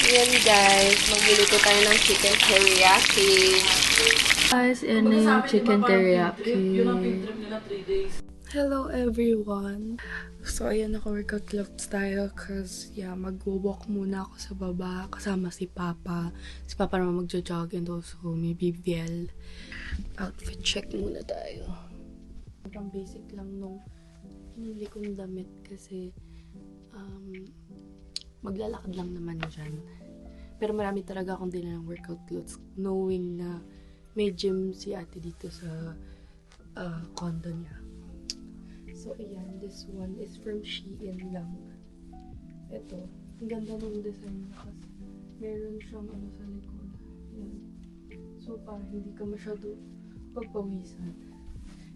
Ayan guys, magluluto tayo ng chicken teriyaki. Guys, yan na yung chicken teriyaki. Hello everyone! So ayan, naka-workout clothes tayo kasi yeah, mag-walk muna ako sa baba kasama si Papa. Si Papa naman magjo-jog and also may BBL. Outfit check muna tayo. Sobrang basic lang nung pinili kong damit kasi maglalakad lang naman dyan. Pero marami talaga akong dila ng workout clothes knowing na may gym si ate dito sa condo niya. So, ayan. This one is from Shein lang. Ito. Ang ganda ng design niya kasi meron siyang ano sa likod. Ayan. So, parang hindi ka masyado pagpawisan.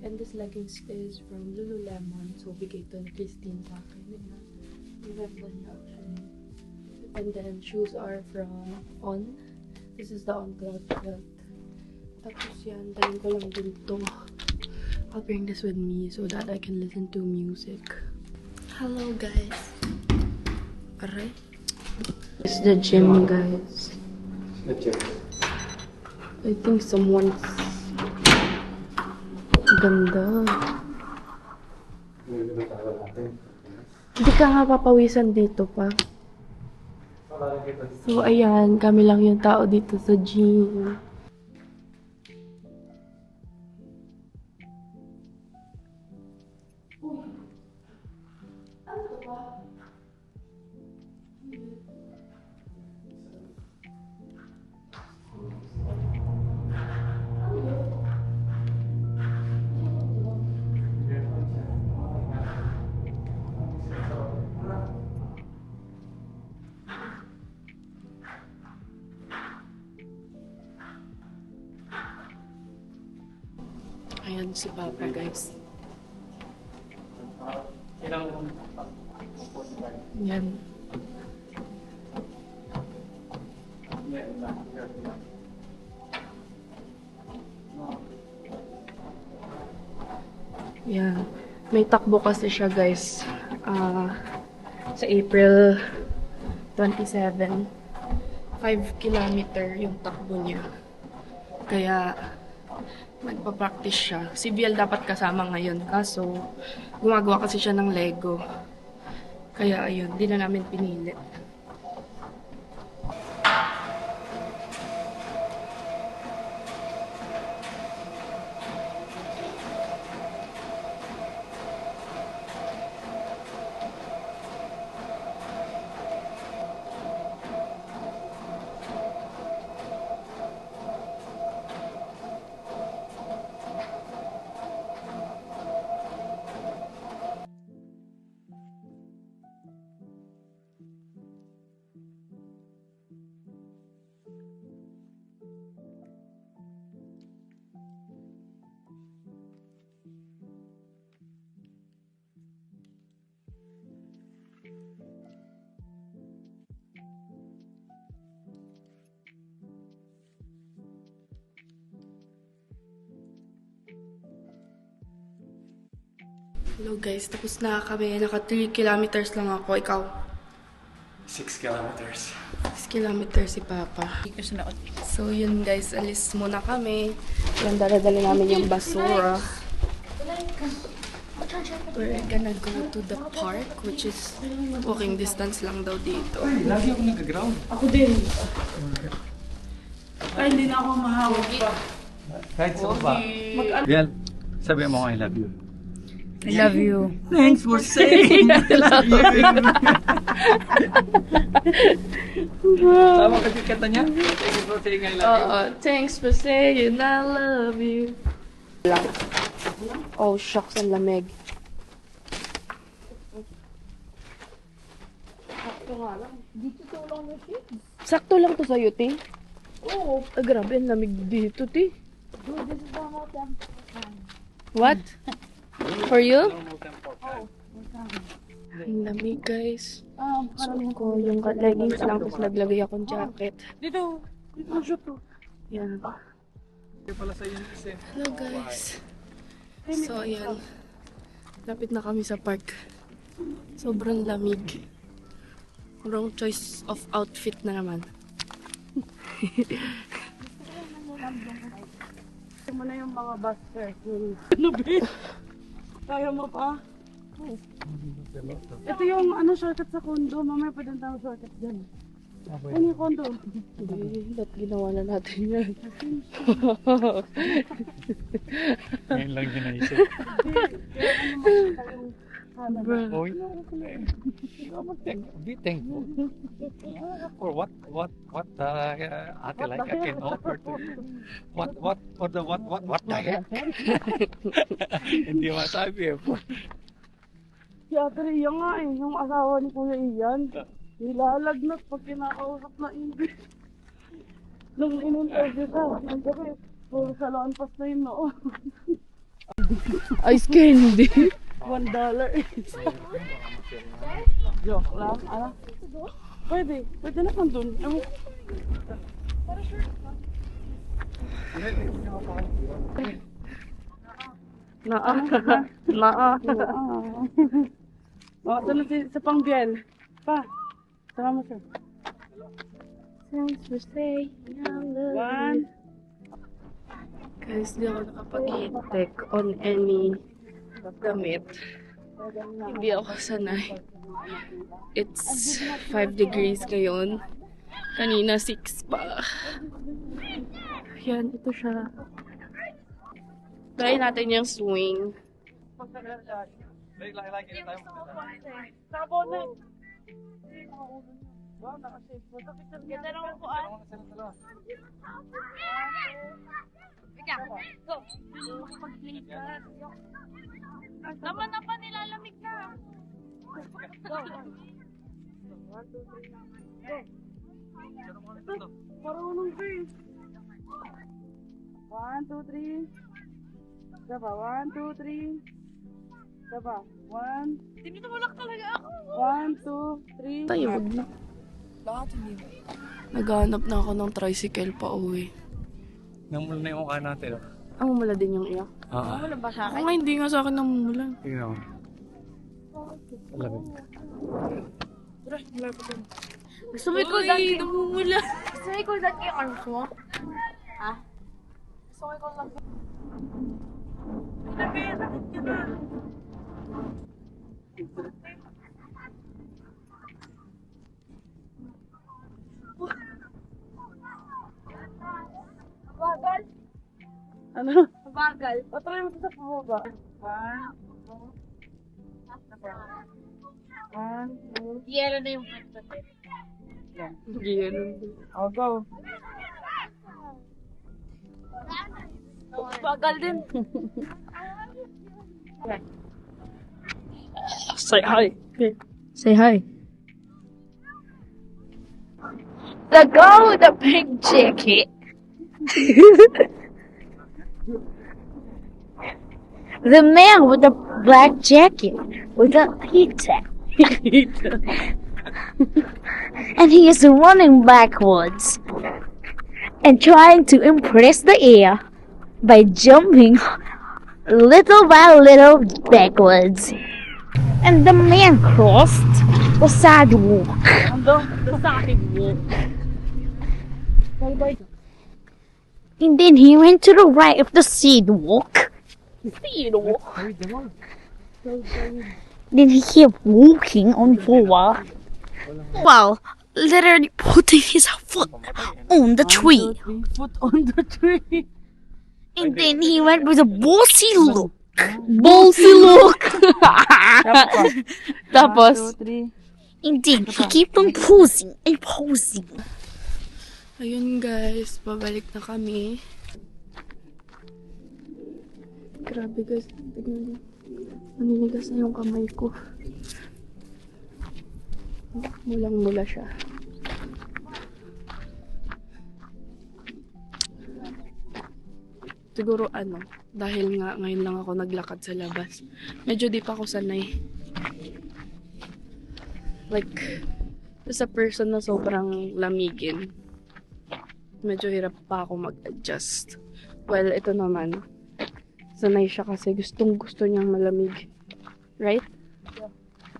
And this leggings is from Lululemon. So, bigay ito ni Christine sa akin. Ayan. Ang ganda niya actually. And then, shoes are from On. This is the On Cloud belt. Tapos yan, dalhin ko lang din to. I'll bring this with me so that I can listen to music. Hello, guys. Aray. It's the gym, guys. The gym. I think someone's... Ganda. Hindi ka nga papawisan dito pa. So, ayan. Kami lang yung tao dito sa gym. Ayan si Papa, guys. Yan. Yan. May takbo kasi siya, guys. Sa April 27. 5 kilometer yung takbo niya. Kaya nagpa-practice siya. Si Biel dapat kasama ngayon. Kaso, gumagawa kasi siya ng Lego. Kaya ayun, di na namin pinili. Hello guys, tapos na kami. Naka 3 kilometers lang ako. Ikaw? 6 kilometers. 6 kilometers si Papa. So yun guys, alis muna kami. Yan, dala-dala namin yung basura. We're gonna go to the park, which is walking distance lang daw dito. Lagi ako nag-ground. Ako din. Ay, hindi na ako mahawag pa. Kahit sa ba? Biel, sabi mo I love you. I love you. Thanks for saying I love you. Tama kasi kata niya. Thanks for saying I love you. Thanks for saying I love you. Oh, shucks, ang lamig. Sakto lang to sa'yo, te. Oo. Ah, grabe, ang lamig dito, te. What? For you? Ang lamig, guys. Suot ko yung leggings lang, tapos naglagay akong jacket. Dito. Dito siya to. Yan. Pala sa yun isa. Hello, guys. So, ayan. Lapit na kami sa park. Sobrang lamig. Wrong choice of outfit na naman. Ito mo na yung mga bus fare. Ano, babe? Kaya mo pa? Ito yung shortcut sa condo. Mamaya pa din tayo shortcut dyan. Ano yung condo? Hindi, ba't ginawa na natin yan? Ngayon lang ginaisip. Bruh. Oh, be thankful. For what ate like I can offer to you. What the heck? Hindi masabi eh. Si Ate Rhea nga yung asawa ni Kuya Ian. Nilalagnat pag kinakausap na English. Nung in-interview ka, ang gabi, puro sa lampas na yun, no? Ice candy. $1. Joke lang, ano? Pwede na kang dun. Naa. O, ito na sa pangbiel. Pa, sama mo siya. Thanks for saying I love One. you. Guys, di ako nakapag-hit on any damit. Hindi ako sanay. It's 5 degrees ngayon. Kanina 6 pa. Yan, ito siya. Try natin yung swing. Nakabonet. Wow, nakasave mo. Ganda ng upuan. Naman na pa, nilalamig ka. Marunong ka eh. 1, 2, 3. Diba? 1, 2, 3. Diba? 1. Tinutulak talaga ako. 1, 2, 3. Tayo, wag na. Naghahanap na ako ng tricycle pa uwi. Namula na yung mukha natin. Ang mula din yung iyak. Wala ba sa Ako nga, hindi nga sa akin namumula. Tingnan mo. Alam. Gusto mo ikaw dati? namumula. Gusto mo ikaw dati yung arms mo? Ha? Gusto mo ikaw lang. Bagal. Ano? Bagal. Patry mo sa pababa. 1, 2. Yelo na yung pwede. Ganun. Oh, go. Bagal din. Say hi. Say hi. The girl with the pink jacket. The man with the black jacket with the heater. And he is running backwards and trying to impress the air by jumping little by little backwards. And the man crossed the sidewalk. The sidewalk. And then he went to the right of the sidewalk. Then he kept walking on forward while literally putting his foot on the tree. 3 foot on the tree. And then he went with a bossy look. Bossy look. Tapos, 1, 2, 3. And then he kept on posing and posing. ayun guys, babalik na kami. Grabe guys, tignan niyo. Naninigas na yung kamay ko. Mulang-mula siya. Siguro dahil nga ngayon lang ako naglakad sa labas. Medyo di pa ako sanay. Like, as a person na sobrang lamigin, medyo hirap pa ako mag-adjust. Well, ito naman, sanay siya kasi gustong-gusto niyang malamig. Right?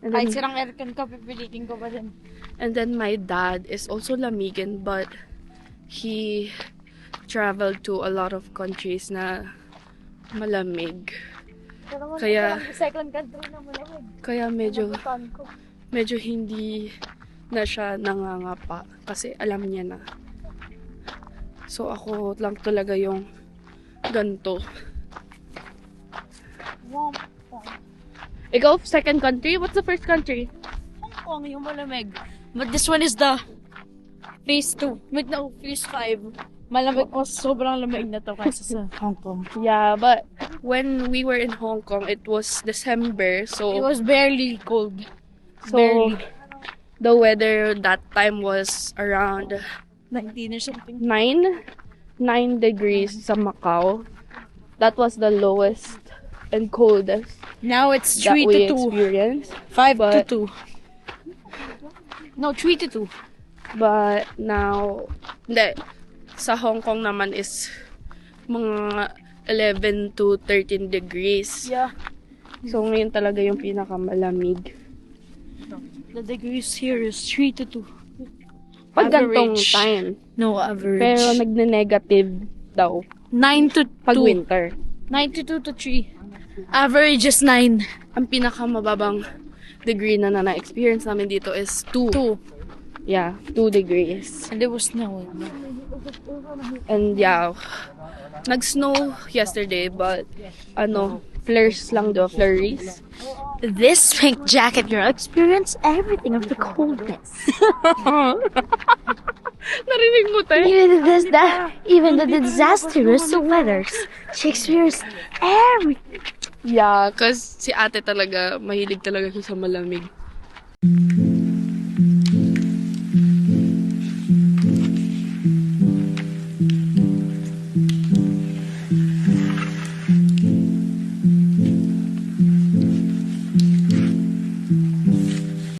And Kahit then, sirang aircon ka, pipilitin ko pa din. and then my dad is also lamigin, but he traveled to a lot of countries na malamig. Pero Kaya- second country na malamig. Kaya medyo Nabutan ko. hindi na siya nangangapa kasi alam niya na. So ako lang talaga yung ganto. Wow. Ikaw, second country? What's the first country? Hong Kong yung malamig. But this one is the phase 2. Wait, no, phase 5. Malamig ko, sobrang lamig na to kaysa sa Hong Kong. Yeah, but when we were in Hong Kong, it was December, so It was barely cold. so barely. the weather that time was around 19 or something. 9 degrees sa Macau. That was the lowest and coldest Now it's that 3 we to 2. experienced. 5 But- to 2. No, 3 to 2. But now, hindi. Sa Hong Kong naman is mga 11 to 13 degrees. Yeah. So ngayon talaga yung pinakamalamig. The degrees here is 3 to 2. Pag gantong Average. time. No, average. Pero nagne-negative daw 9 to 2. pag winter. 9 to 2 to 3. Average is 9. Ang pinakamababang degree na na-experience namin dito is 2. 2. Yeah, 2 degrees. And there was snow. And yeah, nag-snow yesterday, but flurries lang do, flurries. This pink jacket, you'll experience everything of the coldness. Narinig mo tayo? Even the disastrous weathers, she experienced everything. Yeah, cause si ate talaga, mahilig talaga siya sa malamig.